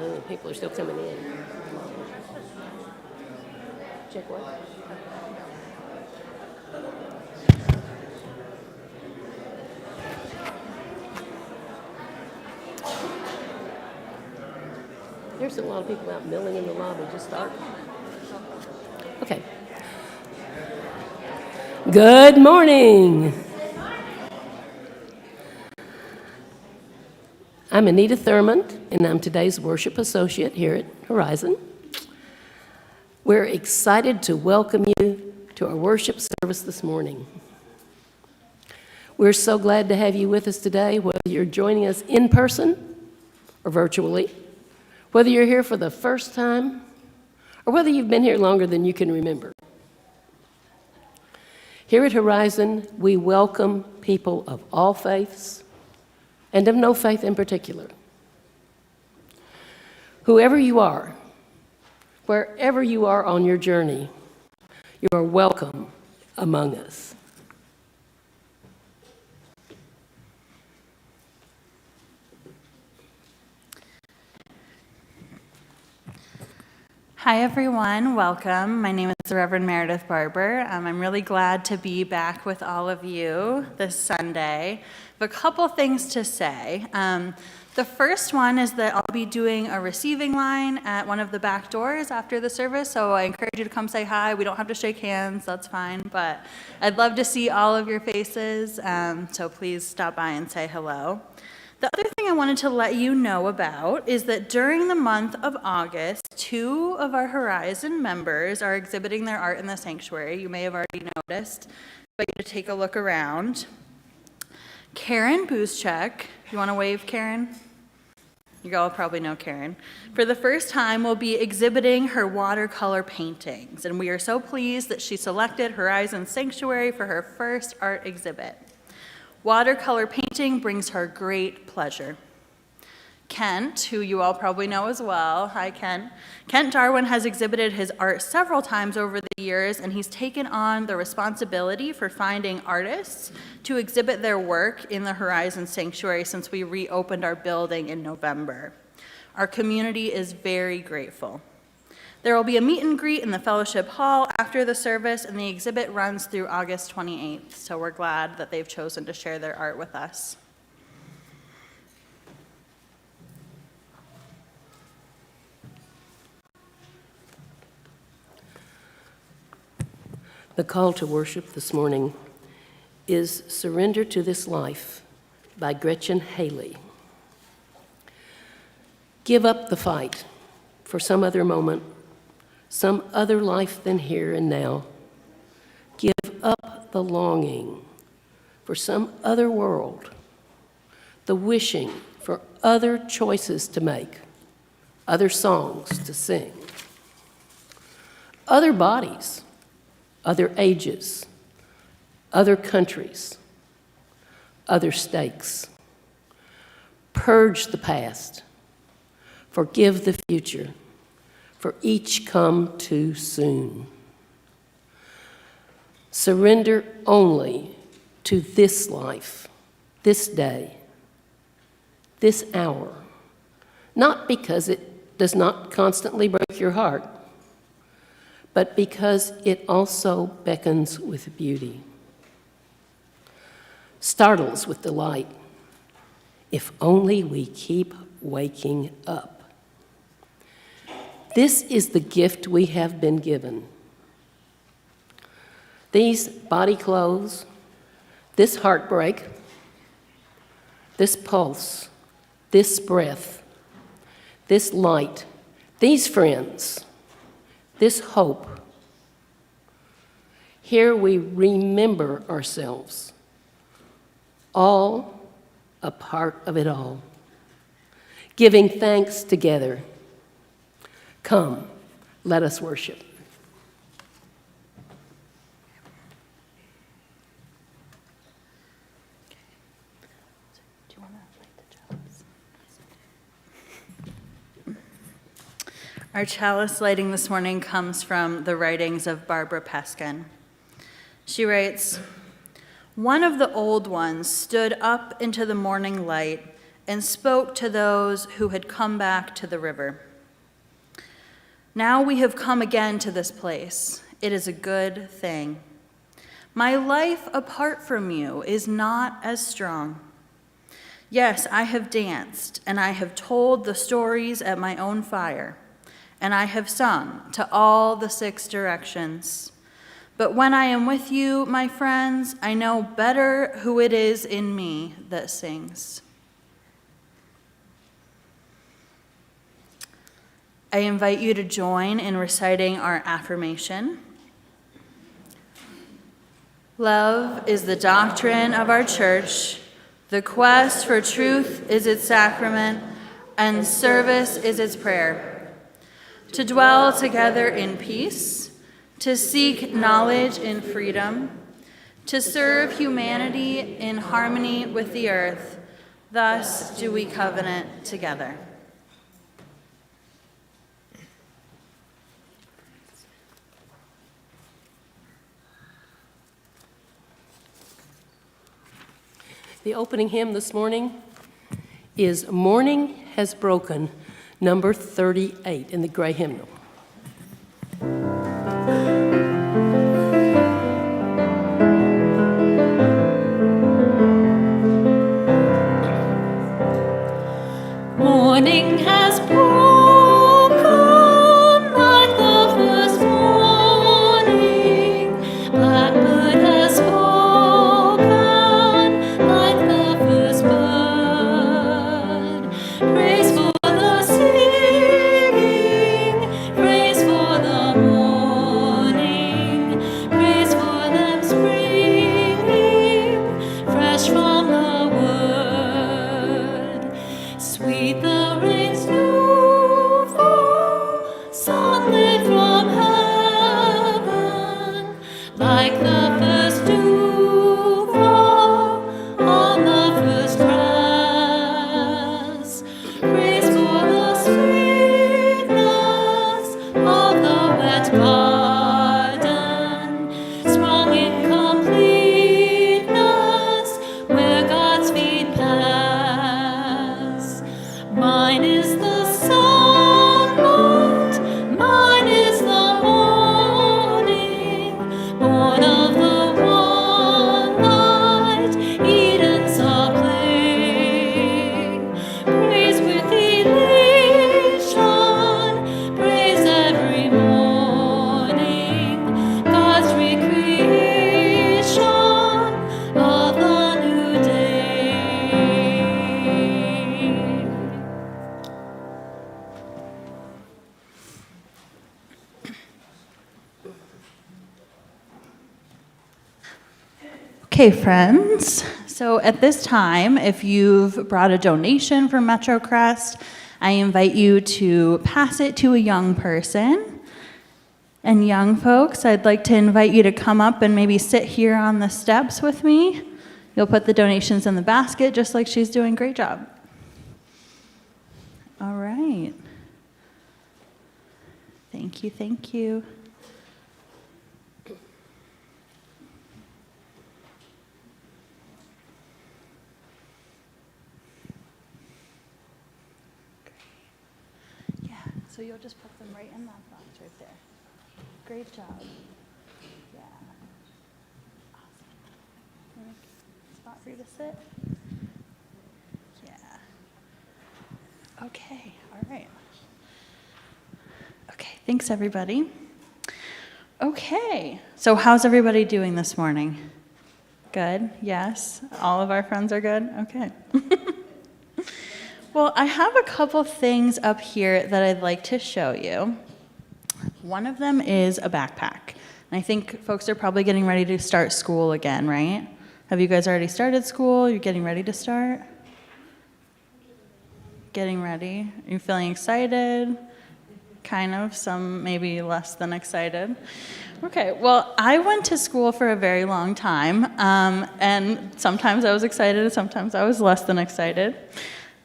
Oh, people are still coming in. Check what? There's a lot of people out milling in the lobby. Just start. Okay. Good morning. I'm Anita Thurmond, and I'm today's worship associate here at Horizon. We're excited to welcome you to our worship service this morning. We're so glad to have you with us today, whether you're joining us in person or virtually, whether you're here for the first time or whether you've been here longer than you can remember. Here at Horizon, we welcome people of all faiths and of no faith in particular. Whoever you are, wherever you are on your journey, you are welcome among us. Hi everyone, welcome. My name is Reverend Meredith Barbour. I'm really glad to be back with all of you this Sunday. I have a couple things to say. The first one is that I'll be doing a receiving line at one of the back doors after the service, so I encourage you to come say hi. We don't have to shake hands, that's fine, but I'd love to see all of your faces, so please stop by and say hello. The other thing I wanted to let you know about is that during the month of August, 2 of our Horizon members are exhibiting their art in the sanctuary. You may have already noticed, but you to take a look around. Karen Buzchek, you want to wave, Karen? You all probably know Karen. For the first time, will be exhibiting her watercolor paintings, and we are so pleased that she selected Horizon Sanctuary for her first art exhibit. Watercolor painting brings her great pleasure. Kent, who you all probably know as well, hi Kent. Kent Darwin has exhibited his art several times over the years, and he's taken on the responsibility for finding artists to exhibit their work in the Horizon Sanctuary since we reopened our building in November. Our community is very grateful. There will be a meet and greet in the fellowship hall after the service, and the exhibit runs through August 28th, so we're glad that they've chosen to share their art with us. The call to worship this morning is Surrender to This Life by Gretchen Haley. Give up the fight for some other moment, some other life than here and now. Give up the longing for some other world, the wishing for other choices to make, other songs to sing, other bodies, other ages, other countries, other stakes. Purge the past, forgive the future, for each come too soon. Surrender only to this life, this day, this hour, not because it does not constantly break your heart, but because it also beckons with beauty, startles with delight, if only we keep waking up. This is the gift we have been given. These body clothes, this heartbreak, this pulse, this breath, this light, these friends, this hope. Here we remember ourselves, all a part of it all, giving thanks together. Come, let us worship. Do you want to light the chalice? Our chalice lighting this morning comes from the writings of Barbara Peskin. She writes, "One of the old ones stood up into the morning light and spoke to those who had come back to the river. Now we have come again to this place. It is a good thing. My life apart from you is not as strong. Yes, I have danced, and I have told the stories at my own fire, and I have sung to all the 6 directions. But when I am with you, my friends, I know better who it is in me that sings. I invite you to join in reciting our affirmation. Love is the doctrine of our church. The quest for truth is its sacrament, and service is its prayer. To dwell together in peace, to seek knowledge in freedom, to serve humanity in harmony with the earth, thus do we covenant together. The opening hymn this morning is Morning Has Broken, number 38 in the gray hymnal. Morning has broken like the first morning. Blackbird has spoken like the first bird. Praise for the singing, praise for the morning, praise for them springing fresh from the word. Sweet the rain's new fall, sunlit from heaven, like the first dew fall on the first grass. Praise for the sweetness of the wet garden, sprung in completeness where God's feet pass. Mine is the sunlight, mine is the morning, born of the one light, Eden's a plain. Praise with elation, praise every morning, God's recreation of the new day. Okay, friends. So at this time, if you've brought a donation from Metro Crest, I invite you to pass it to a young person. And young folks, I'd like to invite you to come up and maybe sit here on the steps with me. You'll put the donations in the basket, just like she's doing. Great job. All right. Thank you, thank you. Yeah, so you'll just put them right in that box right there. Great job. Yeah. Awesome. Spot for you to sit? Yeah. Okay, all right. Okay, thanks everybody. Okay, so how's everybody doing this morning? Good, yes? All of our friends are good? Okay. Well, I have a couple things up here that I'd like to show you. One of them is a backpack. And I think folks are probably getting ready to start school again, right? Have you guys already started school? You're getting ready to start? Getting ready? Are you feeling excited? Kind of, some maybe less than excited. Okay, well, I went to school for a very long time, and sometimes I was excited, and sometimes I was less than excited.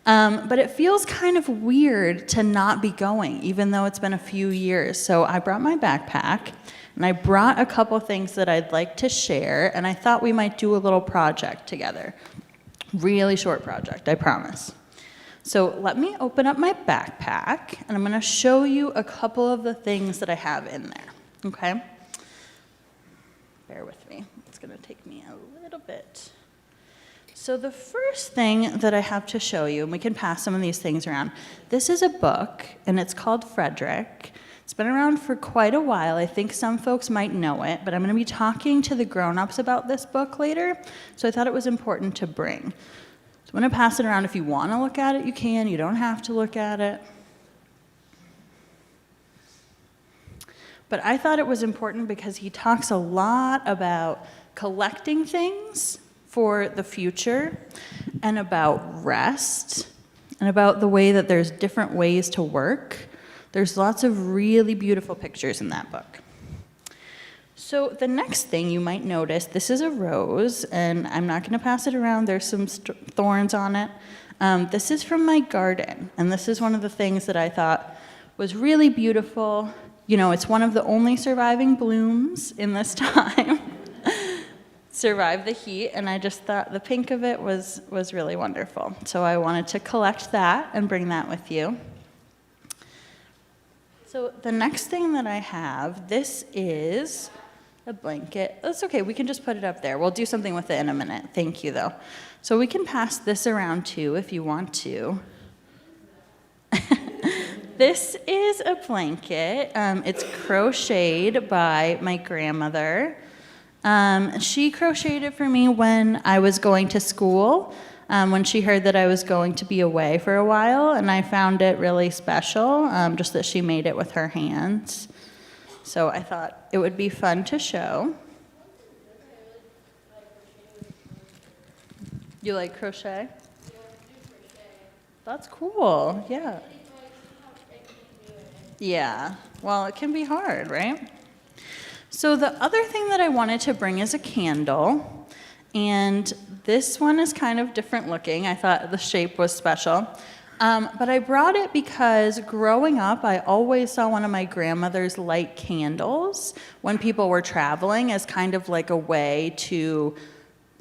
But it feels kind of weird to not be going, even though it's been a few years. So I brought my backpack, and I brought a couple things that I'd like to share, and I thought we might do a little project together. Really short project, I promise. So let me open up my backpack, and I'm going to show you a couple of the things that I have in there, okay? Bear with me. It's going to take me a little bit. So the first thing that I have to show you, and we can pass some of these things around, this is a book, and it's called Frederick. It's been around for quite a while. I think some folks might know it, but I'm going to be talking to the grown-ups about this book later, so I thought it was important to bring. So I'm going to pass it around. If you want to look at it, you can. You don't have to look at it. But I thought it was important because he talks a lot about collecting things for the future, and about rest, and about the way that there's different ways to work. There's lots of really beautiful pictures in that book. So the next thing you might notice, this is a rose, and I'm not going to pass it around. There's some thorns on it. This is from my garden, and this is one of the things that I thought was really beautiful. You know, it's one of the only surviving blooms in this time. Survived the heat, and I just thought the pink of it was really wonderful. So I wanted to collect that and bring that with you. So the next thing that I have, this is a blanket. That's okay, we can just put it up there. We'll do something with it in a minute. Thank you, though. So we can pass this around, too, if you want to. This is a blanket. It's crocheted by my grandmother. She crocheted it for me when I was going to school, when she heard that I was going to be away for a while, and I found it really special, just that she made it with her hands. So I thought it would be fun to show. You like crochet? That's cool, yeah. Yeah, well, it can be hard, right? So the other thing that I wanted to bring is a candle, and this one is kind of different looking. I thought the shape was special, but I brought it because growing up, I always saw one of my grandmother's light candles when people were traveling as kind of like a way to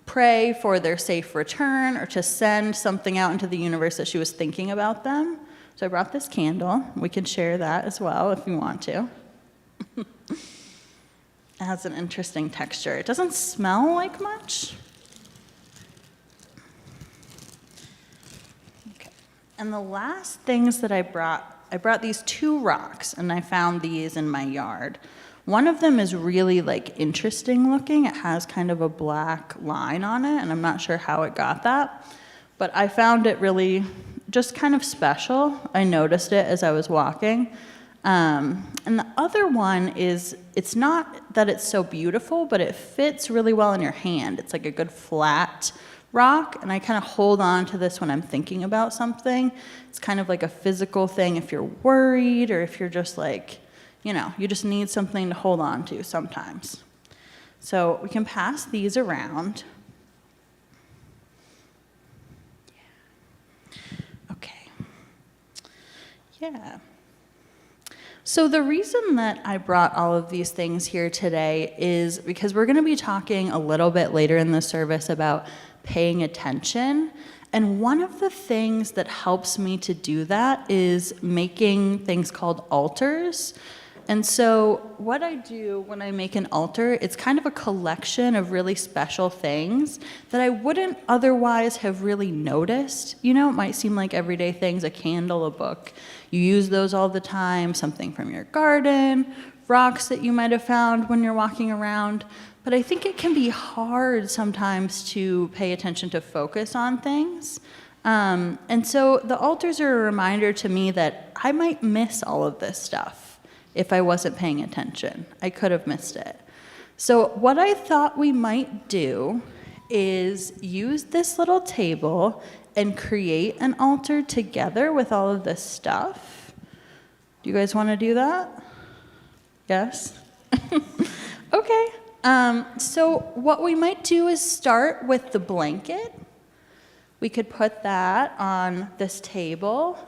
pray for their safe return or to send something out into the universe that she was thinking about them. So I brought this candle. We can share that as well if you want to. It has an interesting texture. It doesn't smell like much. Okay. And the last things that I brought these two rocks, and I found these in my yard. One of them is really like interesting looking. It has kind of a black line on it, and I'm not sure how it got that, but I found it really just kind of special. I noticed it as I was walking. And the other one is, it's not that it's so beautiful, but it fits really well in your hand. It's like a good flat rock, and I kind of hold on to this when I'm thinking about something. It's kind of like a physical thing if you're worried, or if you're just like, you know, you just need something to hold on to sometimes. So we can pass these around. Okay. Yeah. So the reason that I brought all of these things here today is because we're going to be talking a little bit later in the service about paying attention. And one of the things that helps me to do that is making things called altars. And so what I do when I make an altar, it's kind of a collection of really special things that I wouldn't otherwise have really noticed. You know, it might seem like everyday things, a candle, a book. You use those all the time, something from your garden, rocks that you might have found when you're walking around. But I think it can be hard sometimes to pay attention to focus on things. And so the altars are a reminder to me that I might miss all of this stuff if I wasn't paying attention. I could have missed it. So what I thought we might do is use this little table and create an altar together with all of this stuff. Do you guys want to do that? Yes? Okay. So what we might do is start with the blanket. We could put that on this table.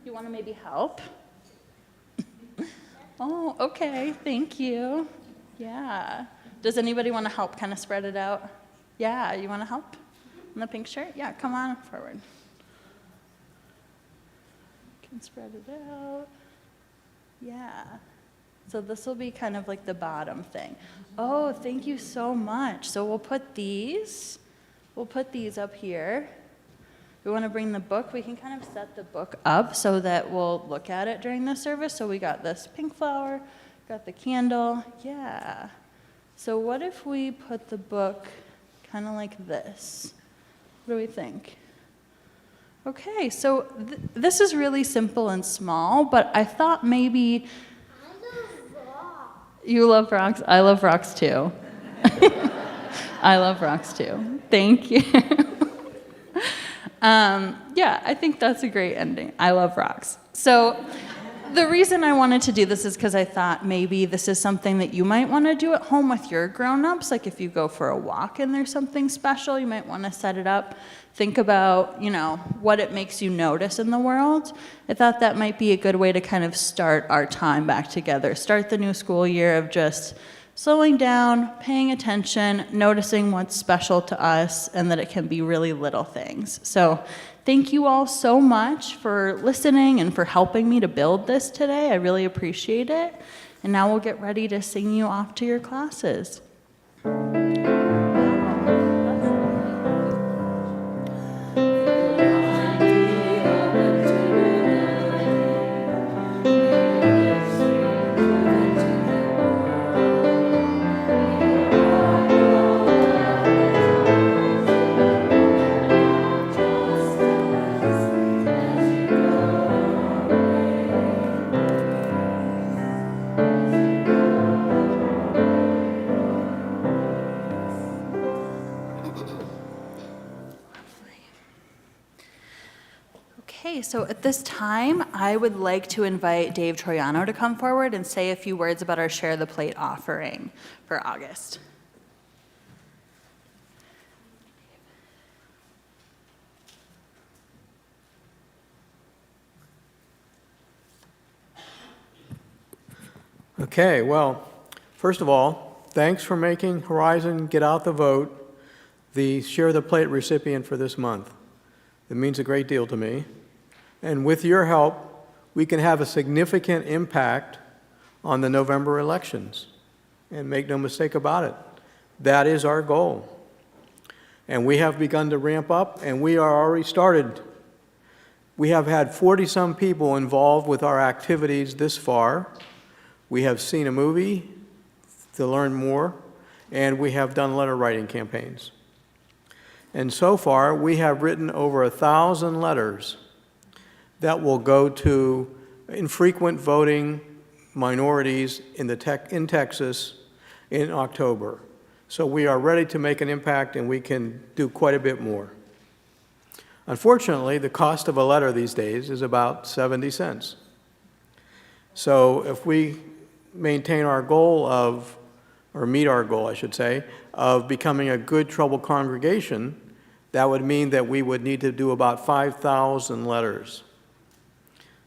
You want to maybe help? Oh, okay, thank you. Yeah. Does anybody want to help kind of spread it out? Yeah, you want to help? In the pink shirt? Yeah, come on forward. Can spread it out. Yeah. So this will be kind of like the bottom thing. Oh, thank you so much. So we'll put these up here. We want to bring the book. We can kind of set the book up so that we'll look at it during the service. So we got this pink flower, got the candle. Yeah. So what if we put the book kind of like this? What do we think? Okay, so this is really simple and small, but I thought maybe... I love rocks. You love rocks? I love rocks too. I love rocks too. Thank you. Yeah, I think that's a great ending. I love rocks. So the reason I wanted to do this is because I thought maybe this is something that you might want to do at home with your grown-ups. Like if you go for a walk and there's something special, you might want to set it up. Think about, what it makes you notice in the world. I thought that might be a good way to kind of start our time back together. Start the new school year of just slowing down, paying attention, noticing what's special to us, and that it can be really little things. So thank you all so much for listening and for helping me to build this today. I really appreciate it. And now we'll get ready to sing you off to your classes. So at this time, I would like to invite Dave Troiano to come forward and say a few words about our Share the Plate offering for August. Okay, well, first of all, thanks for making Horizon Get Out the Vote the Share the Plate recipient for this month. It means a great deal to me. And with your help, we can have a significant impact on the November elections. And make no mistake about it, that is our goal. And we have begun to ramp up, and we are already started. We have had 40-some people involved with our activities this far. We have seen a movie to learn more, and we have done letter writing campaigns. And so far, we have written over 1,000 letters that will go to infrequent voting minorities in Texas in October. So we are ready to make an impact, and we can do quite a bit more. Unfortunately, the cost of a letter these days is about 70 cents. So if we maintain our goal of, or meet our goal, I should say, of becoming a good troubled congregation, that would mean that we would need to do about 5,000 letters.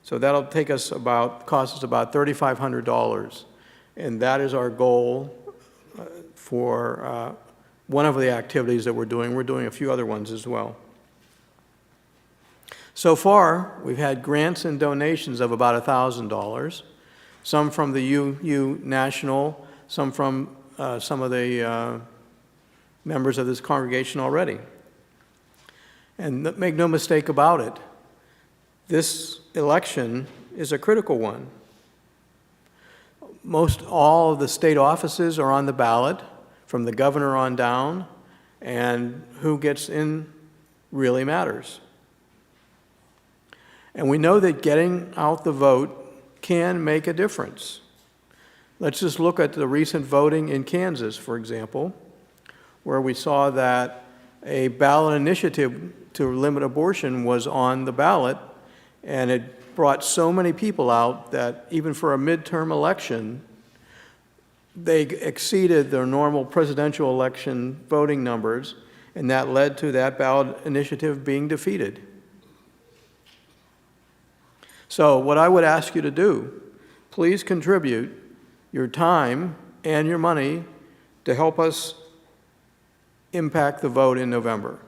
So that'll cost us about $3,500. And that is our goal for one of the activities that we're doing. We're doing a few other ones as well. So far, we've had grants and donations of about $1,000, some from the UU National, some from some of the members of this congregation already. And make no mistake about it, this election is a critical one. Most all of the state offices are on the ballot, from the governor on down, and who gets in really matters. And we know that getting out the vote can make a difference. Let's just look at the recent voting in Kansas, for example, where we saw that a ballot initiative to limit abortion was on the ballot, and it brought so many people out that even for a midterm election, they exceeded their normal presidential election voting numbers, and that led to that ballot initiative being defeated. So what I would ask you to do, please contribute your time and your money to help us impact the vote in November.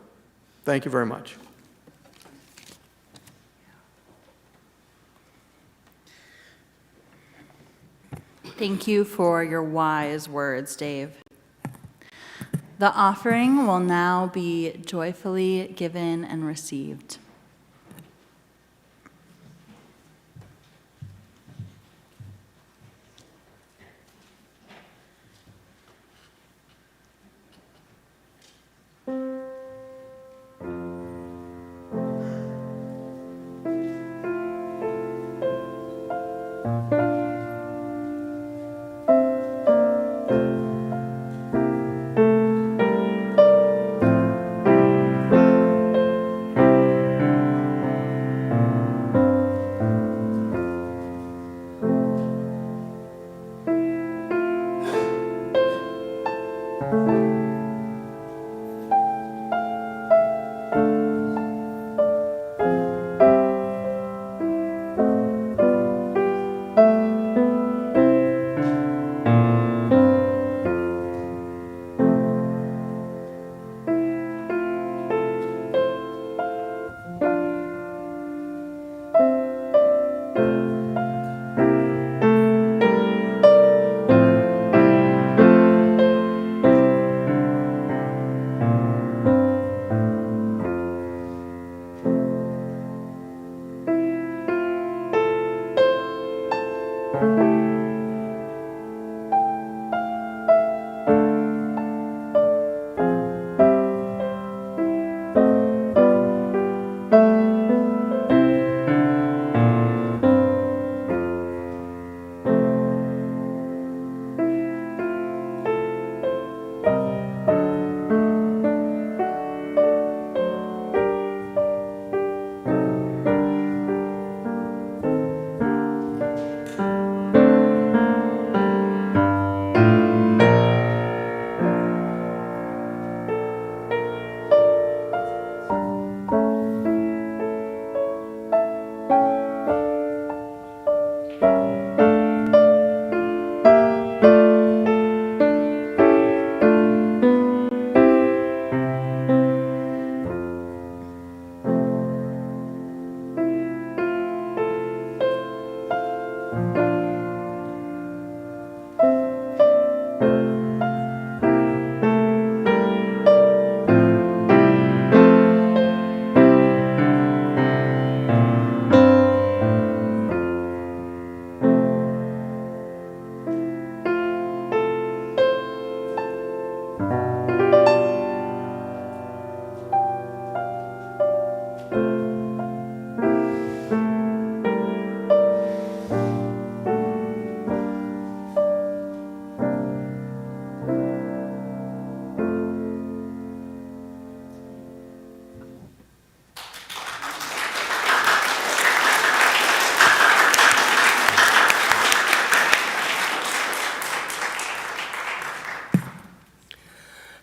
Thank you very much. Thank you for your wise words, Dave. The offering will now be joyfully given and received.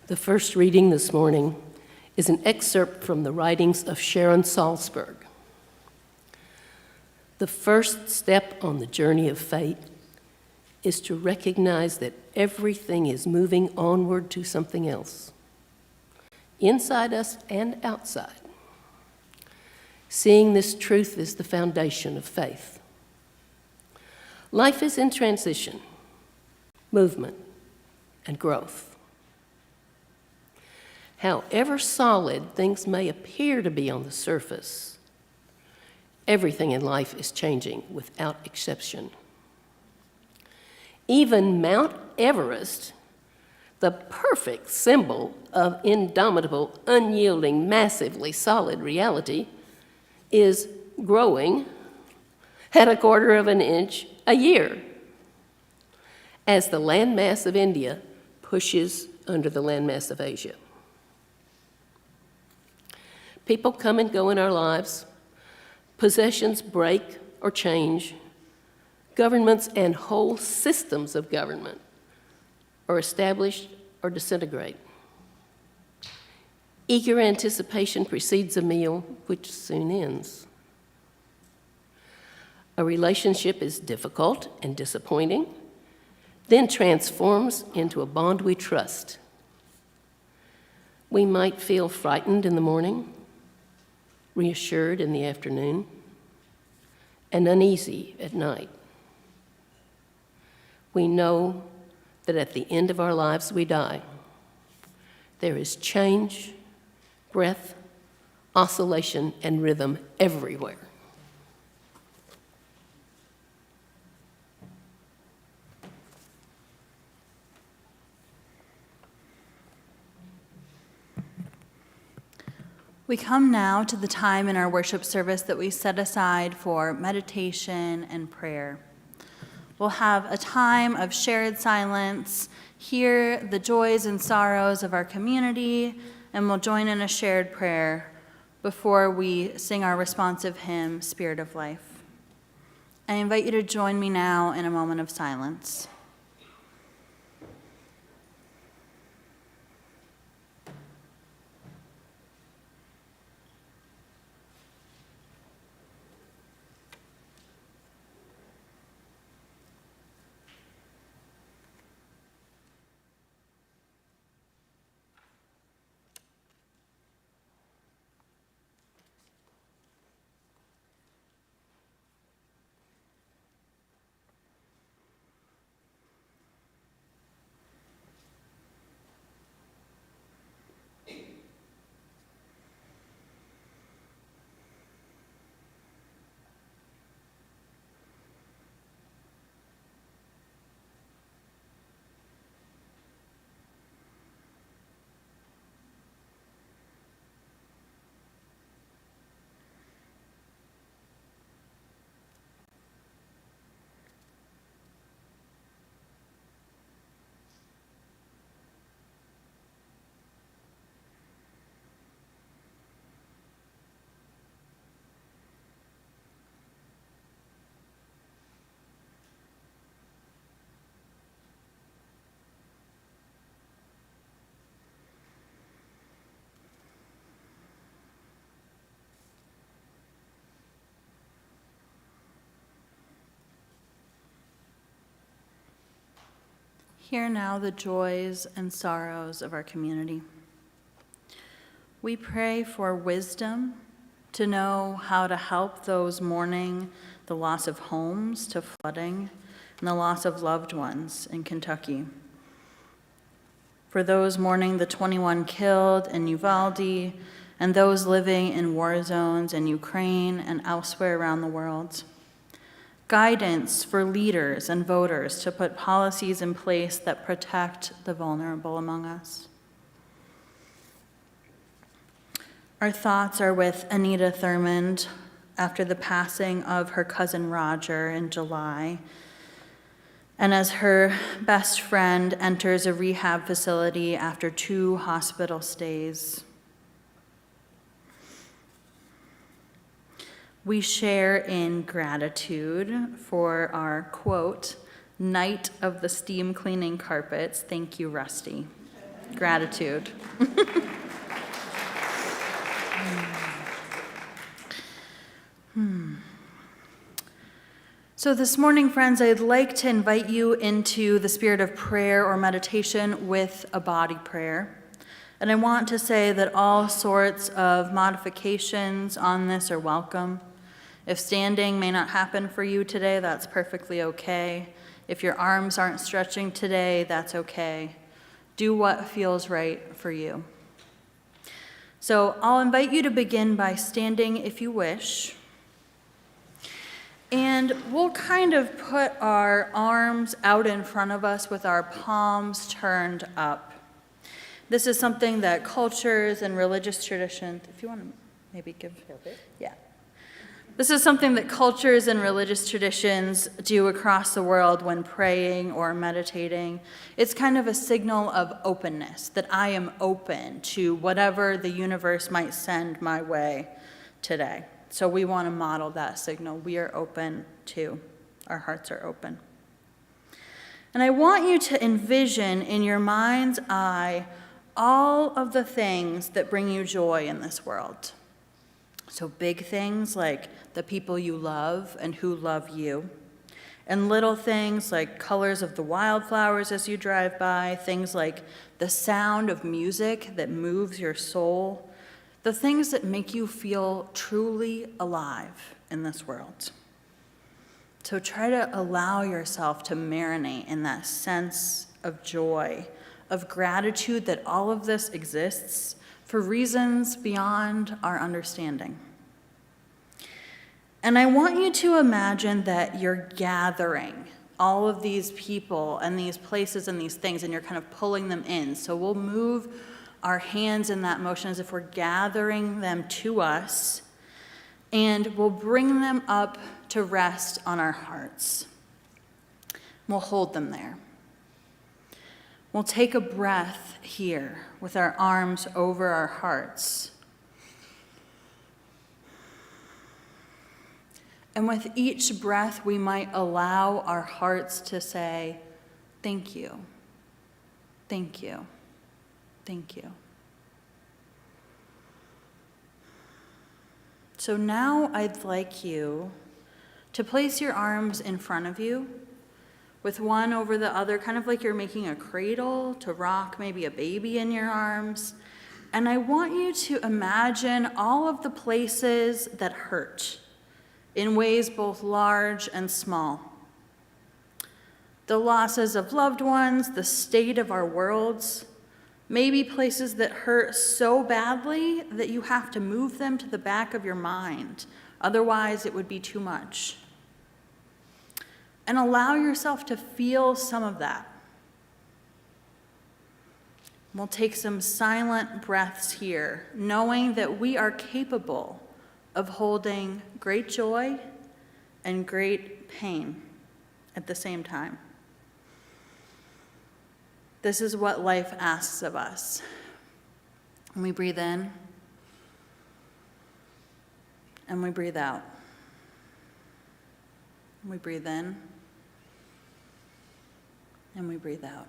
The first reading this morning is an excerpt from the writings of Sharon Salzberg. The first step on the journey of fate is to recognize that everything is moving onward to something else, inside us and outside. Seeing this truth is the foundation of faith. Life is in transition, movement, and growth. However solid things may appear to be on the surface, everything in life is changing without exception. Even Mount Everest, the perfect symbol of indomitable, unyielding, massively solid reality, is growing at 1/4 of an inch a year as the landmass of India pushes under the landmass of Asia. People come and go in our lives. Possessions break or change. Governments and whole systems of government are established or disintegrate. Eager anticipation precedes a meal, which soon ends. A relationship is difficult and disappointing, then transforms into a bond we trust. We might feel frightened in the morning, reassured in the afternoon, and uneasy at night. We know that at the end of our lives we die. There is change, breath, oscillation, and rhythm everywhere. We come now to the time in our worship service that we set aside for meditation and prayer. We'll have a time of shared silence, hear the joys and sorrows of our community, and we'll join in a shared prayer before we sing our responsive hymn, Spirit of Life. I invite you to join me now in a moment of silence. Hear now the joys and sorrows of our community. We pray for wisdom to know how to help those mourning the loss of homes to flooding and the loss of loved ones in Kentucky. For those mourning the 21 killed in Uvalde and those living in war zones in Ukraine and elsewhere around the world. Guidance for leaders and voters to put policies in place that protect the vulnerable among us. Our thoughts are with Anita Thurmond after the passing of her cousin Roger in July, and as her best friend enters a rehab facility after 2 hospital stays. We share in gratitude for our, quote, night of the steam cleaning carpets. Thank you, Rusty. Gratitude. So this morning, friends, I'd like to invite you into the spirit of prayer or meditation with a body prayer. And I want to say that all sorts of modifications on this are welcome. If standing may not happen for you today, that's perfectly okay. If your arms aren't stretching today, that's okay. Do what feels right for you. So I'll invite you to begin by standing if you wish. And we'll kind of put our arms out in front of us with our palms turned up. This is something that cultures and religious traditions, if you want to maybe give, yeah. This is something that cultures and religious traditions do across the world when praying or meditating. It's kind of a signal of openness, that I am open to whatever the universe might send my way today. So we want to model that signal. We are open too. Our hearts are open. And I want you to envision in your mind's eye all of the things that bring you joy in this world. So big things like the people you love and who love you, And little things like colors of the wildflowers as you drive by, things like the sound of music that moves your soul, the things that make you feel truly alive in this world. So try to allow yourself to marinate in that sense of joy, of gratitude that all of this exists for reasons beyond our understanding. And I want you to imagine that you're gathering all of these people and these places and these things, and you're kind of pulling them in. So we'll move our hands in that motion as if we're gathering them to us, and we'll bring them up to rest on our hearts. We'll hold them there. We'll take a breath here with our arms over our hearts. And with each breath, we might allow our hearts to say, thank you, thank you, thank you. So now I'd like you to place your arms in front of you, with one over the other, kind of like you're making a cradle to rock maybe a baby in your arms. And I want you to imagine all of the places that hurt, in ways both large and small. The losses of loved ones, the state of our worlds, maybe places that hurt so badly that you have to move them to the back of your mind. Otherwise, it would be too much. And allow yourself to feel some of that. We'll take some silent breaths here, knowing that we are capable of holding great joy and great pain at the same time. This is what life asks of us. And we breathe in, and we breathe out. We breathe in, and we breathe out.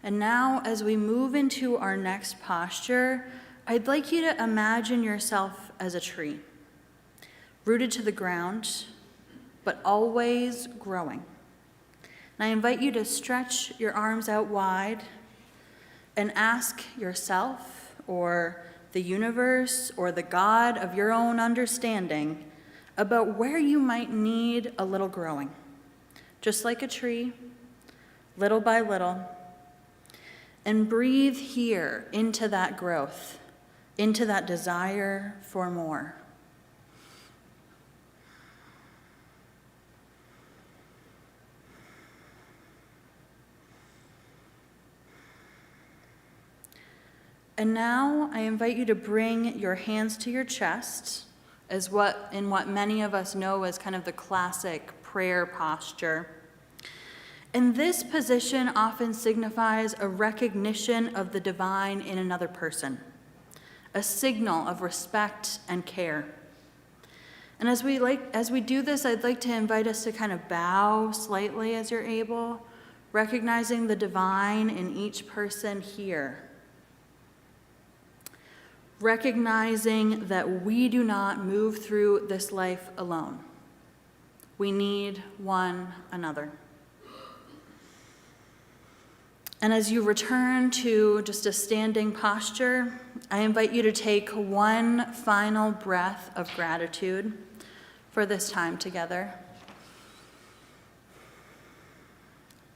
And now, as we move into our next posture, I'd like you to imagine yourself as a tree, rooted to the ground, but always growing. And I invite you to stretch your arms out wide and ask yourself, or the universe, or the God of your own understanding, about where you might need a little growing. Just like a tree, little by little. And breathe here into that growth, into that desire for more. And now I invite you to bring your hands to your chest, as what many of us know as kind of the classic prayer posture. And this position often signifies a recognition of the divine in another person, a signal of respect and care. And as we do this, I'd like to invite us to kind of bow slightly as you're able, recognizing the divine in each person here. Recognizing that we do not move through this life alone. We need one another. And as you return to just a standing posture, I invite you to take one final breath of gratitude for this time together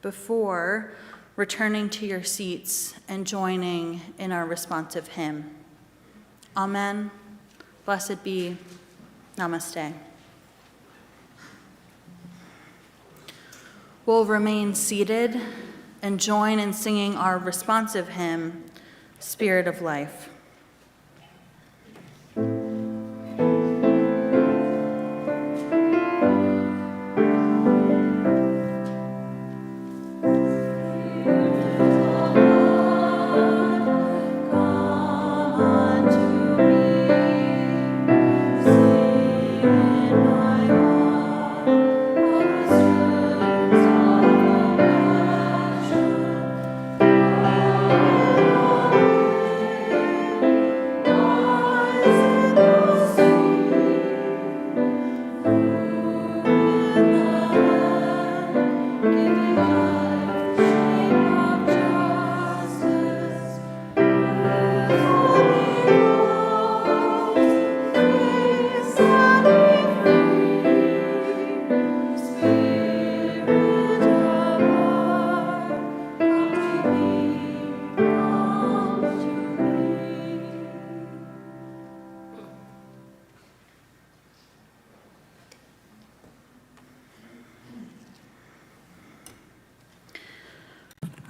before returning to your seats and joining in our responsive hymn. Amen. Blessed be. Namaste. We'll remain seated and join in singing our responsive hymn, Spirit of Life.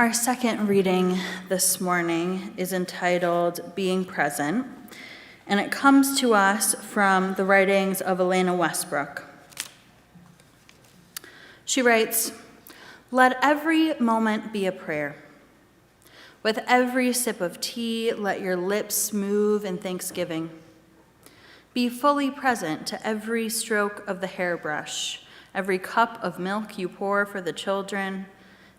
Our second reading this morning is entitled Being Present, and it comes to us from the writings of Elena Westbrook. She writes, "Let every moment be a prayer. With every sip of tea, let your lips move in thanksgiving. Be fully present to every stroke of the hairbrush, every cup of milk you pour for the children.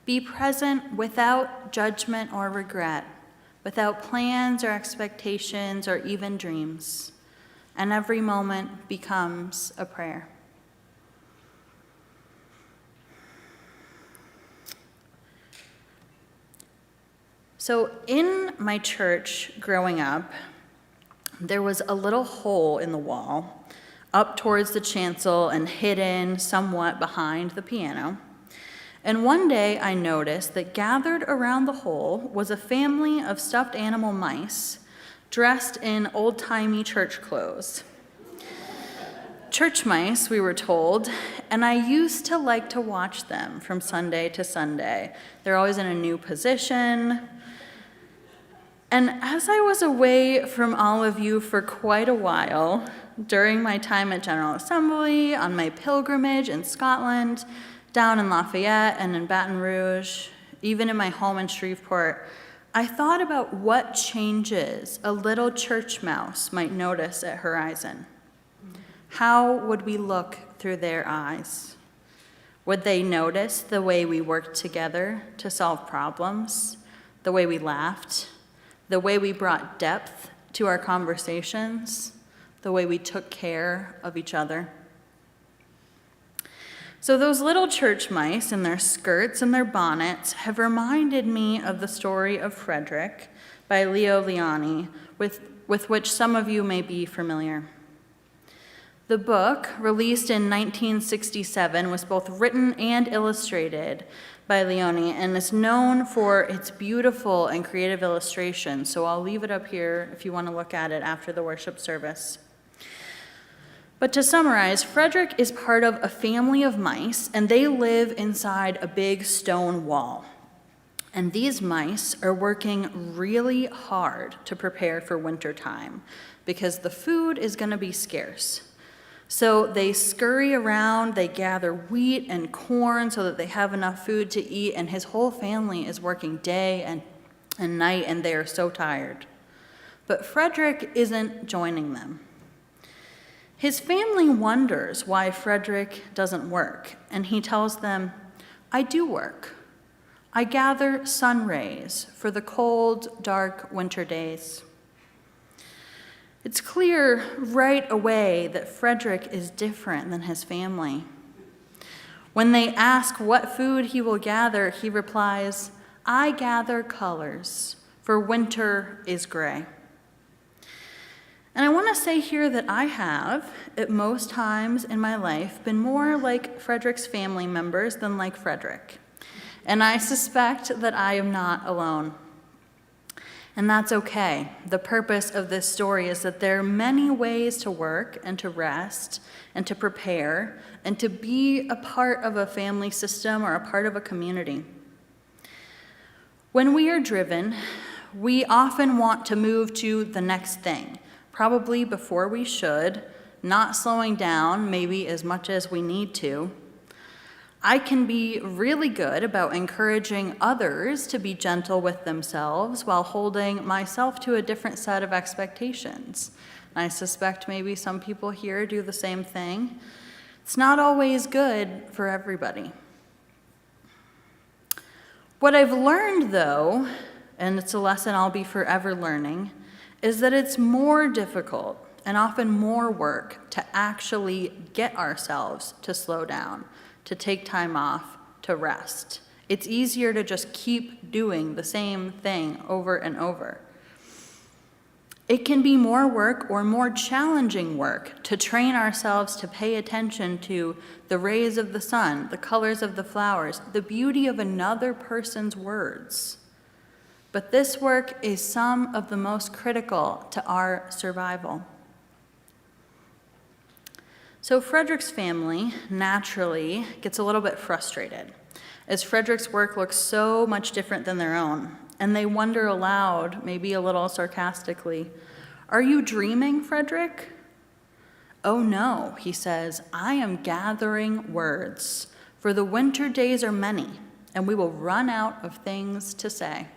Be present without judgment or regret, without plans or expectations or even dreams, and every moment becomes a prayer." So in my church growing up, there was a little hole in the wall up towards the chancel and hidden somewhat behind the piano. And one day I noticed that gathered around the hole was a family of stuffed animal mice dressed in old-timey church clothes. Church mice, we were told, and I used to like to watch them from Sunday to Sunday. They're always in a new position. And as I was away from all of you for quite a while, during my time at General Assembly, on my pilgrimage in Scotland, down in Lafayette and in Baton Rouge, even in my home in Shreveport, I thought about what changes a little church mouse might notice at Horizon. How would we look through their eyes? Would they notice the way we worked together to solve problems, the way we laughed, the way we brought depth to our conversations, the way we took care of each other? So those little church mice in their skirts and their bonnets have reminded me of the story of Frederick by Leo Lionni, with which some of you may be familiar. The book, released in 1967, was both written and illustrated by Lionni and is known for its beautiful and creative illustrations. So I'll leave it up here if you want to look at it after the worship service. But to summarize, Frederick is part of a family of mice, and they live inside a big stone wall. And these mice are working really hard to prepare for wintertime because the food is going to be scarce. So they scurry around, they gather wheat and corn so that they have enough food to eat, and his whole family is working day and night, and they are so tired. But Frederick isn't joining them. His family wonders why Frederick doesn't work, and he tells them, "I do work. I gather sun rays for the cold, dark winter days." It's clear right away that Frederick is different than his family. When they ask what food he will gather, he replies, "I gather colors, for winter is gray." And I want to say here that I have, at most times in my life, been more like Frederick's family members than like Frederick. And I suspect that I am not alone. And that's okay. The purpose of this story is that there are many ways to work and to rest and to prepare and to be a part of a family system or a part of a community. When we are driven, we often want to move to the next thing, probably before we should, not slowing down maybe as much as we need to. I can be really good about encouraging others to be gentle with themselves while holding myself to a different set of expectations. I suspect maybe some people here do the same thing. It's not always good for everybody. What I've learned, though, and it's a lesson I'll be forever learning, is that it's more difficult and often more work to actually get ourselves to slow down, to take time off, to rest. It's easier to just keep doing the same thing over and over. It can be more work or more challenging work to train ourselves to pay attention to the rays of the sun, the colors of the flowers, the beauty of another person's words. But this work is some of the most critical to our survival. So Frederick's family naturally gets a little bit frustrated as Frederick's work looks so much different than their own, and they wonder aloud, maybe a little sarcastically, "Are you dreaming, Frederick?" "Oh no," he says, "I am gathering words, for the winter days are many, and we will run out of things to say."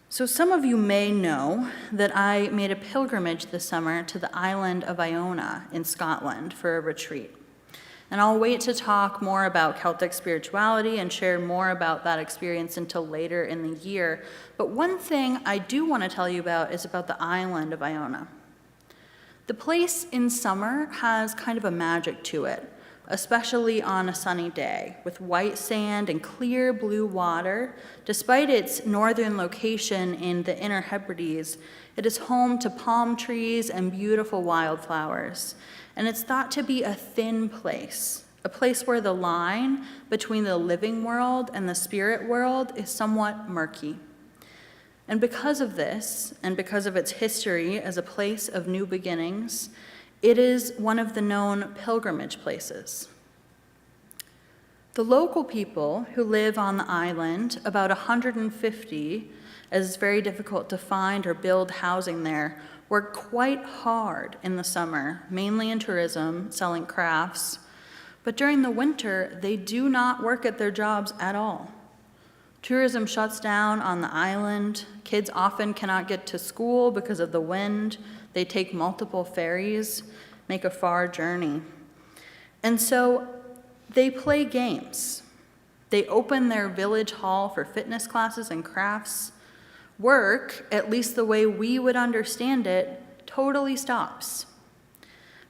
So some of you may know that I made a pilgrimage this summer to the Island of Iona in Scotland for a retreat. And I'll wait to talk more about Celtic spirituality and share more about that experience until later in the year. But one thing I do want to tell you about is about the Island of Iona. The place in summer has kind of a magic to it, especially on a sunny day, with white sand and clear blue water. Despite its northern location in the Inner Hebrides, it is home to palm trees and beautiful wildflowers. And it's thought to be a thin place, a place where the line between the living world and the spirit world is somewhat murky. And because of this, and because of its history as a place of new beginnings, it is one of the known pilgrimage places. The local people who live on the island, about 150, as it's very difficult to find or build housing there, work quite hard in the summer, mainly in tourism, selling crafts. But during the winter, they do not work at their jobs at all. Tourism shuts down on the island. Kids often cannot get to school because of the wind. They take multiple ferries, make a far journey. And so they play games. They open their village hall for fitness classes and crafts. Work, at least the way we would understand it, totally stops.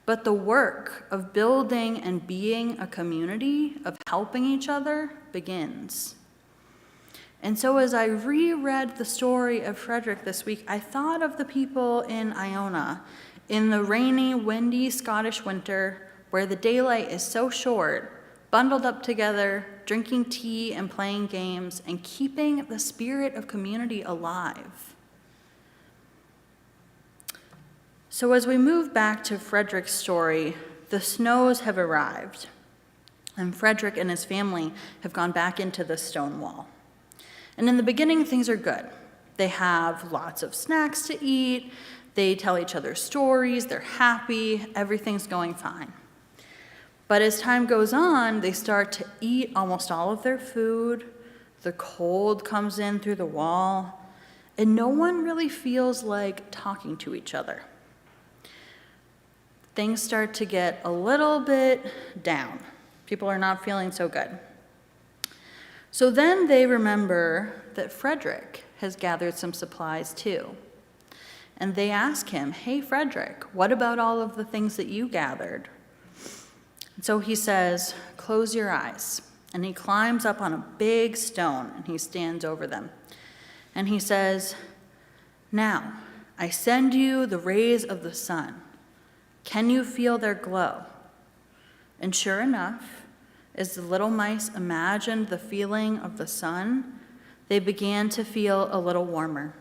But the work of building and being a community, of helping each other, begins. And so as I reread the story of Frederick this week, I thought of the people in Iona, in the rainy, windy Scottish winter, where the daylight is so short, bundled up together, drinking tea and playing games, and keeping the spirit of community alive. So as we move back to Frederick's story, the snows have arrived, and Frederick and his family have gone back into the stone wall. And in the beginning, things are good. They have lots of snacks to eat, they tell each other stories, they're happy, everything's going fine. But as time goes on, they start to eat almost all of their food, the cold comes in through the wall, and no one really feels like talking to each other. Things start to get a little bit down. People are not feeling so good. So then they remember that Frederick has gathered some supplies too. And they ask him, "Hey, Frederick, what about all of the things that you gathered?" And so he says, "Close your eyes." And he climbs up on a big stone and he stands over them. And he says, "Now, I send you the rays of the sun. Can you feel their glow?" And sure enough, as the little mice imagined the feeling of the sun, they began to feel a little warmer.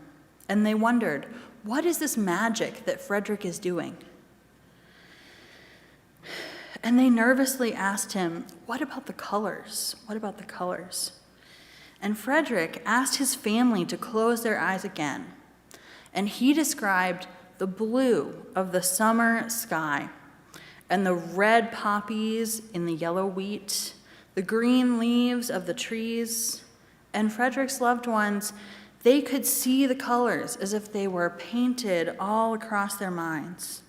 And they wondered, what is this magic that Frederick is doing? And they nervously asked him, "What about the colors? What about the colors?" And Frederick asked his family to close their eyes again. And he described the blue of the summer sky, and the red poppies in the yellow wheat, the green leaves of the trees. And Frederick's loved ones, they could see the colors as if they were painted all across their minds.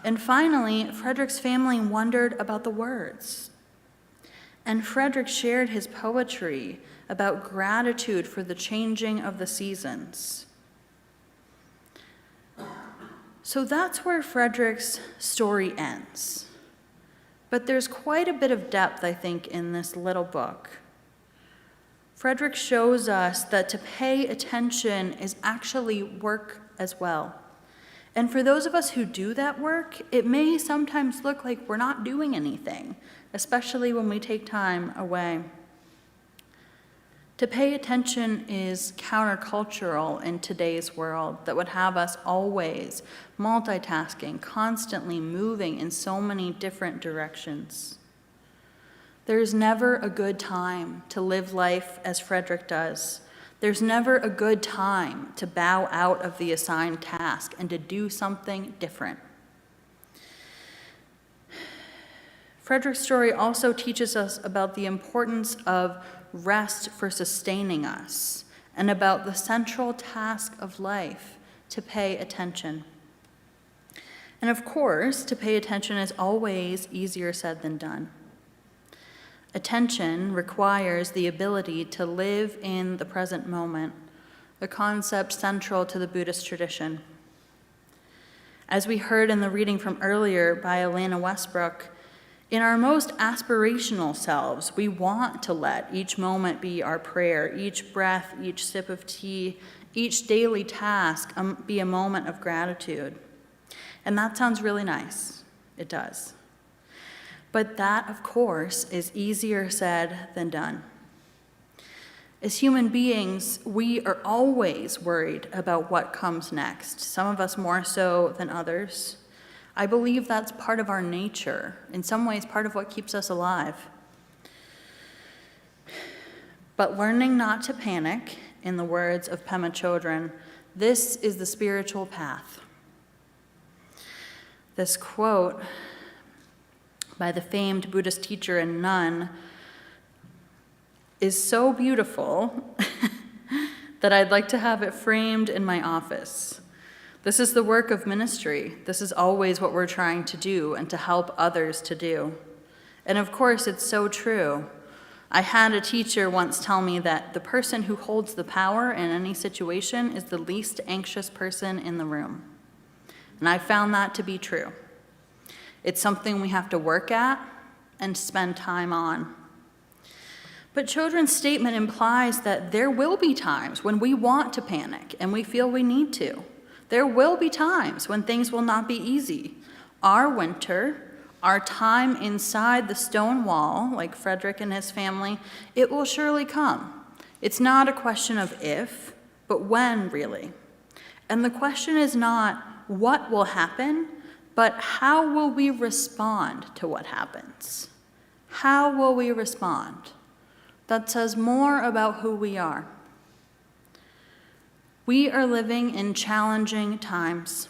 And finally, Frederick's family wondered about the words. And Frederick shared his poetry about gratitude for the changing of the seasons. So that's where Frederick's story ends. But there's quite a bit of depth, I think, in this little book. Frederick shows us that to pay attention is actually work as well. And for those of us who do that work, it may sometimes look like we're not doing anything, especially when we take time away. To pay attention is countercultural in today's world that would have us always multitasking, constantly moving in so many different directions. There's never a good time to live life as Frederick does. There's never a good time to bow out of the assigned task and to do something different. Frederick's story also teaches us about the importance of rest for sustaining us and about the central task of life, to pay attention. And of course, to pay attention is always easier said than done. Attention requires the ability to live in the present moment, a concept central to the Buddhist tradition. As we heard in the reading from earlier by Elena Westbrook, in our most aspirational selves, we want to let each moment be our prayer, each breath, each sip of tea, each daily task be a moment of gratitude. And that sounds really nice. It does. But that, of course, is easier said than done. As human beings, we are always worried about what comes next, some of us more so than others. I believe that's part of our nature, in some ways part of what keeps us alive. But learning not to panic, in the words of Pema Chodron, this is the spiritual path. This quote by the famed Buddhist teacher and nun is so beautiful that I'd like to have it framed in my office. This is the work of ministry. This is always what we're trying to do and to help others to do. And of course, it's so true. I had a teacher once tell me that the person who holds the power in any situation is the least anxious person in the room. And I found that to be true. It's something we have to work at and spend time on. But Chodron's statement implies that there will be times when we want to panic and we feel we need to. There will be times when things will not be easy. Our winter, our time inside the stone wall, like Frederick and his family, it will surely come. It's not a question of if, but when, really. And the question is not what will happen, but how will we respond to what happens? How will we respond? That says more about who we are. We are living in challenging times.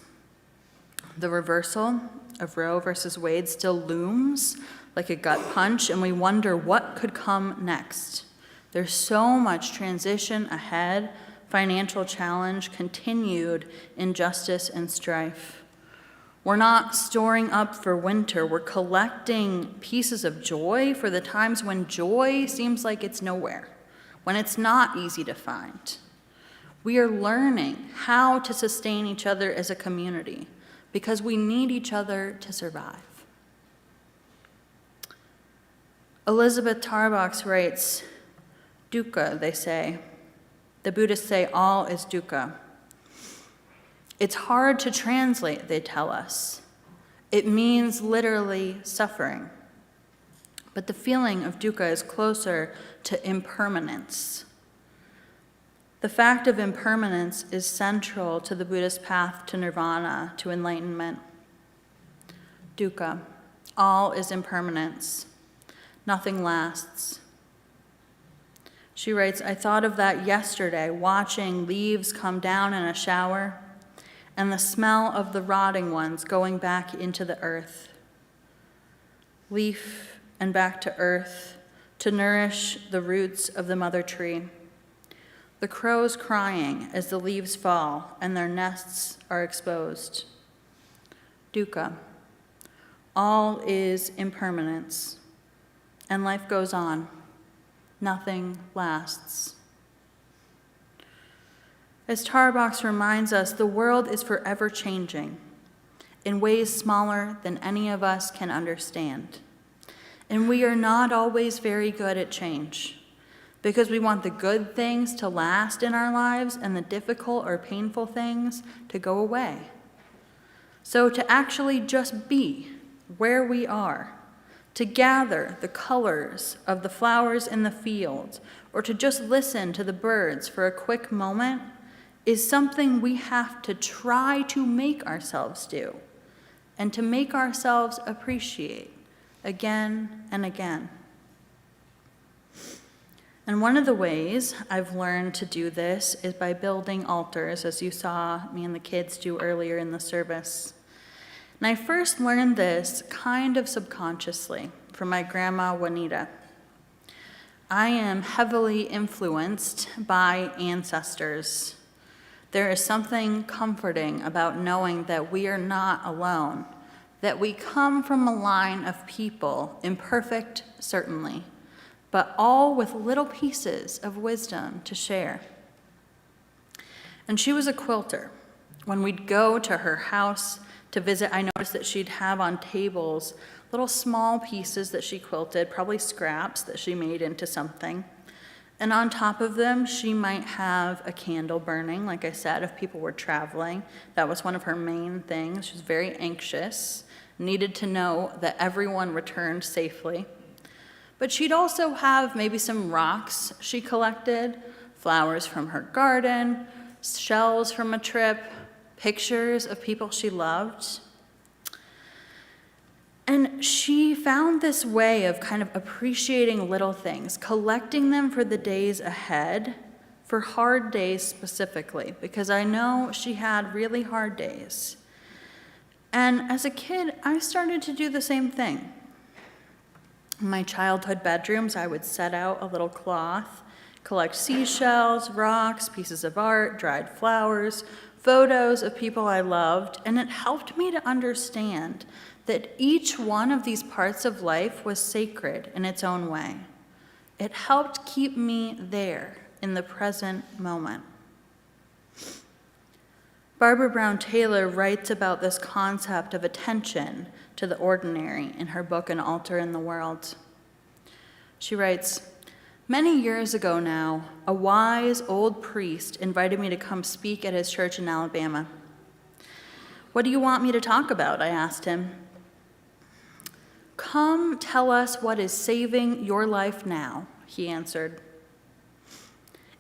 The reversal of Roe versus Wade still looms like a gut punch, and we wonder what could come next. There's so much transition ahead, financial challenge, continued injustice and strife. We're not storing up for winter. We're collecting pieces of joy for the times when joy seems like it's nowhere, when it's not easy to find. We are learning how to sustain each other as a community because we need each other to survive. Elizabeth Tarbox writes, dukkha, they say. The Buddhists say all is dukkha. It's hard to translate, they tell us. It means literally suffering. But the feeling of dukkha is closer to impermanence. The fact of impermanence is central to the Buddhist path to nirvana, to enlightenment. Dukkha, all is impermanence. Nothing lasts. She writes, I thought of that yesterday, watching leaves come down in a shower and the smell of the rotting ones going back into the earth. Leaf and back to earth to nourish the roots of the mother tree. The crows crying as the leaves fall and their nests are exposed. Dukkha, all is impermanence, and life goes on. Nothing lasts. As Tarbox reminds us, the world is forever changing in ways smaller than any of us can understand. And we are not always very good at change because we want the good things to last in our lives and the difficult or painful things to go away. So to actually just be where we are, to gather the colors of the flowers in the field, or to just listen to the birds for a quick moment, is something we have to try to make ourselves do, and to make ourselves appreciate again and again. And one of the ways I've learned to do this is by building altars, as you saw me and the kids do earlier in the service. And I first learned this kind of subconsciously from my grandma Juanita. I am heavily influenced by ancestors. There is something comforting about knowing that we are not alone, that we come from a line of people, imperfect certainly, but all with little pieces of wisdom to share. And she was a quilter. When we'd go to her house to visit, I noticed that she'd have on tables little small pieces that she quilted, probably scraps that she made into something. And on top of them, she might have a candle burning, like I said, if people were traveling. That was one of her main things. She was very anxious, needed to know that everyone returned safely. But she'd also have maybe some rocks she collected, flowers from her garden, shells from a trip, pictures of people she loved. And she found this way of kind of appreciating little things, collecting them for the days ahead, for hard days specifically, because I know she had really hard days. And as a kid, I started to do the same thing. In my childhood bedrooms, I would set out a little cloth, collect seashells, rocks, pieces of art, dried flowers, photos of people I loved, and it helped me to understand that each one of these parts of life was sacred in its own way. It helped keep me there in the present moment. Barbour Brown Taylor writes about this concept of attention to the ordinary in her book, An Altar in the World. She writes, "Many years ago now, a wise old priest invited me to come speak at his church in Alabama. 'What do you want me to talk about?' I asked him. 'Come tell us what is saving your life now,' he answered.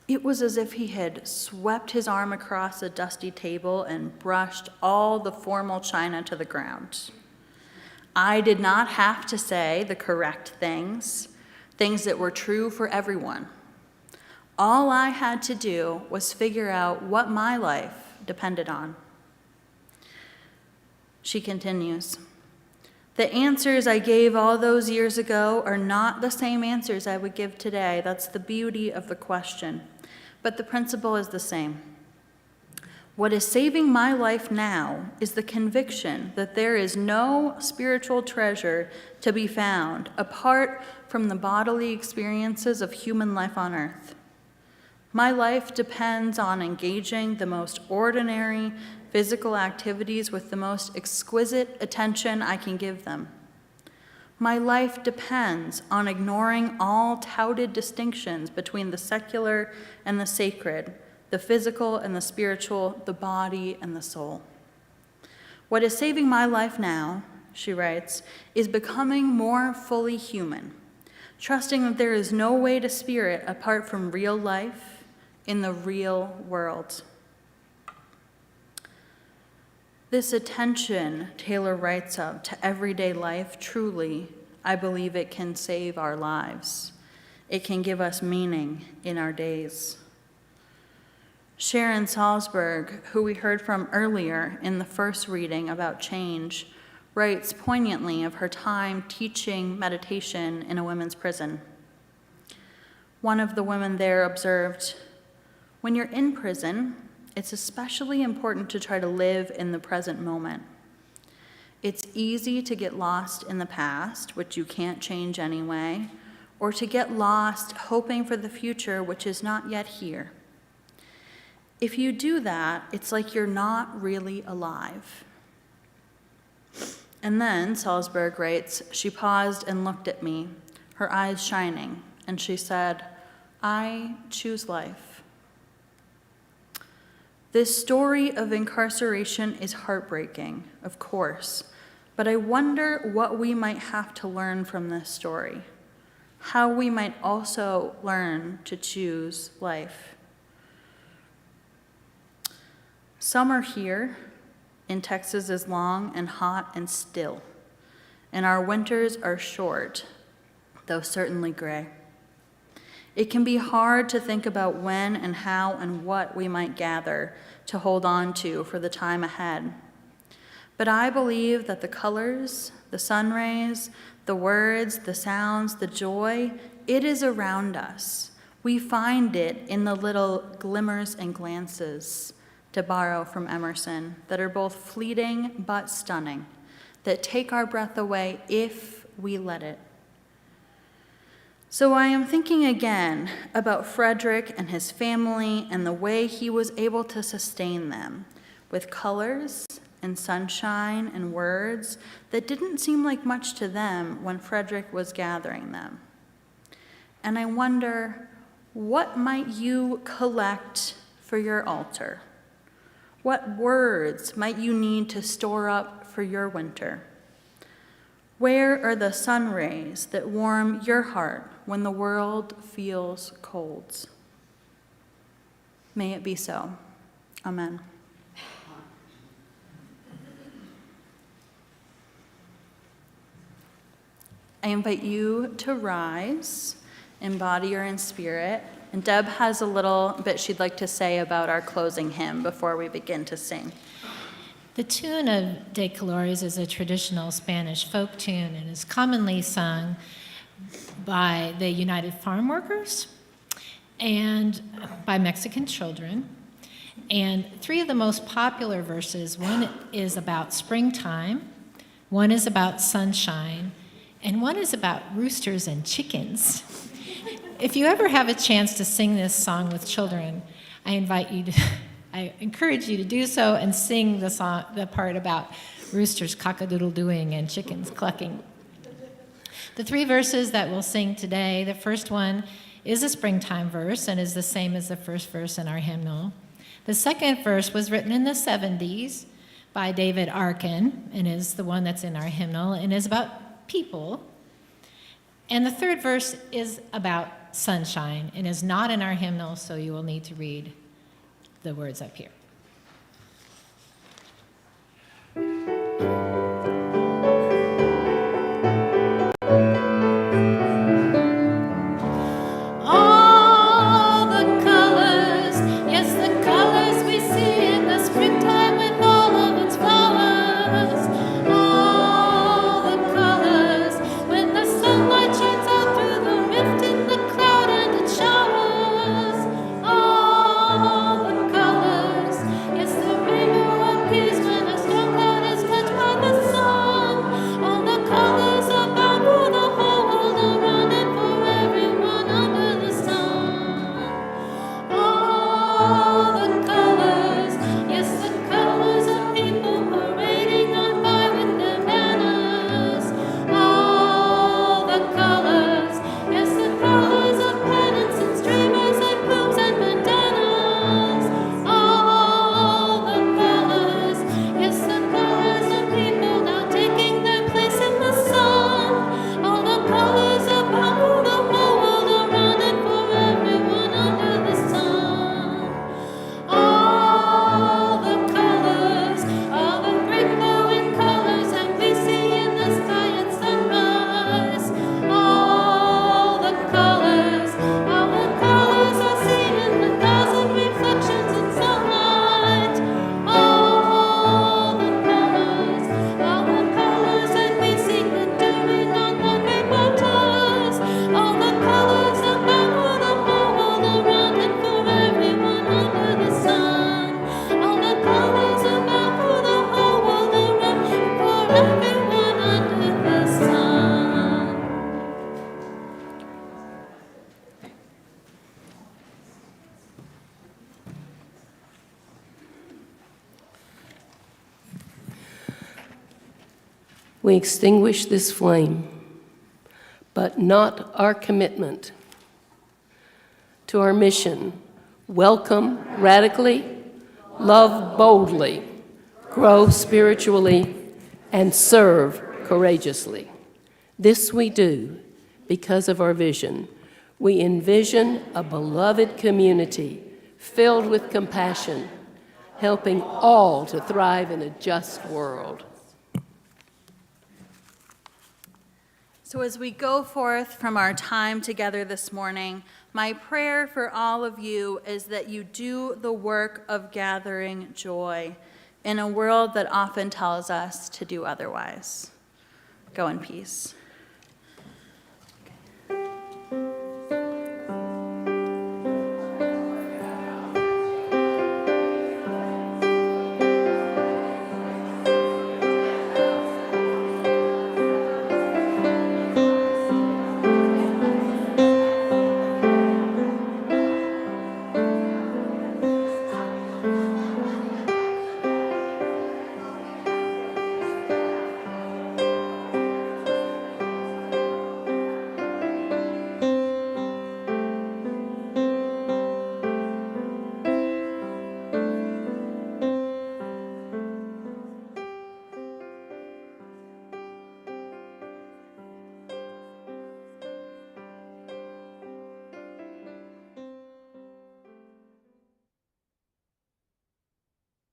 It was as if he had swept his arm across a dusty table and brushed all the formal china to the ground. I did not have to say the correct things that were true for everyone. All I had to do was figure out what my life depended on." She continues, "The answers I gave all those years ago are not the same answers I would give today. That's the beauty of the question. But the principle is the same. What is saving my life now is the conviction that there is no spiritual treasure to be found apart from the bodily experiences of human life on earth. My life depends on engaging the most ordinary physical activities with the most exquisite attention I can give them. My life depends on ignoring all touted distinctions between the secular and the sacred, the physical and the spiritual, the body and the soul. What is saving my life now," she writes, "is becoming more fully human, trusting that there is no way to spirit apart from real life in the real world." This attention Taylor writes of to everyday life, truly, I believe it can save our lives. It can give us meaning in our days. Sharon Salzberg, who we heard from earlier in the first reading about change, writes poignantly of her time teaching meditation in a women's prison. One of the women there observed, "When you're in prison, it's especially important to try to live in the present moment. It's easy to get lost in the past, which you can't change anyway, or to get lost hoping for the future, which is not yet here. If you do that, it's like you're not really alive." And then, Salzberg writes, she paused and looked at me, her eyes shining, and she said, "I choose life." This story of incarceration is heartbreaking, of course, but I wonder what we might have to learn from this story, how we might also learn to choose life. Summer here in Texas is long and hot and still, and our winters are short, though certainly gray. It can be hard to think about when and how and what we might gather to hold on to for the time ahead. But I believe that the colors, the sun rays, the words, the sounds, the joy, it is around us. We find it in the little glimmers and glances, to borrow from Emerson, that are both fleeting but stunning, that take our breath away if we let it. So I am thinking again about Frederick and his family and the way he was able to sustain them with colors and sunshine and words that didn't seem like much to them when Frederick was gathering them. And I wonder, what might you collect for your altar? What words might you need to store up for your winter? Where are the sun rays that warm your heart when the world feels cold? May it be so. Amen. I invite you to rise in body or in spirit. And Deb has a little bit she'd like to say about our closing hymn before we begin to sing. The tune of De Colores is a traditional Spanish folk tune and is commonly sung by the United Farm Workers and by Mexican children. And three of the most popular verses, one is about springtime, one is about sunshine, and one is about roosters and chickens. If you ever have a chance to sing this song with children, I encourage you to do so and sing the part about roosters cock-a-doodle-dooing and chickens clucking. The three verses that we'll sing today, the first one is a springtime verse and is the same as the first verse in our hymnal. The second verse was written in the 70s by David Arkin and is the one that's in our hymnal and is about people. And the third verse is about sunshine and is not in our hymnal, so you will need to read the words up here. All the colors, yes, the colors we see in the springtime with all of its flowers. All the colors, when the sunlight shines out through the rift in the cloud and it showers. All the colors, yes, the rainbow appears when a storm cloud is touched by the sun. All the colors about for the whole world around and for everyone under the sun. All the colors, yes, the colors of people parading on by with their banners. All the colors, yes, the colors of penance and streamers and plumes and bandanas. All the colors, yes, the colors of people now taking their place in the sun. All the colors about for the whole world around and for everyone under the sun. All the colors, all the great glowing colors that we see in the sky at sunrise. All the colors are seen in the thousand reflections in sunlight. All the colors that we see enduring on the great waters. All the colors about for the whole world around and for everyone under the sun. All the colors about for the whole world around and for everyone under the sun. We extinguish this flame, but not our commitment to our mission. Welcome radically, love boldly, grow spiritually, and serve courageously. This we do because of our vision. We envision a beloved community filled with compassion, helping all to thrive in a just world. So as we go forth from our time together this morning, My prayer for all of you is that you do the work of gathering joy in a world that often tells us to do otherwise. Go in peace.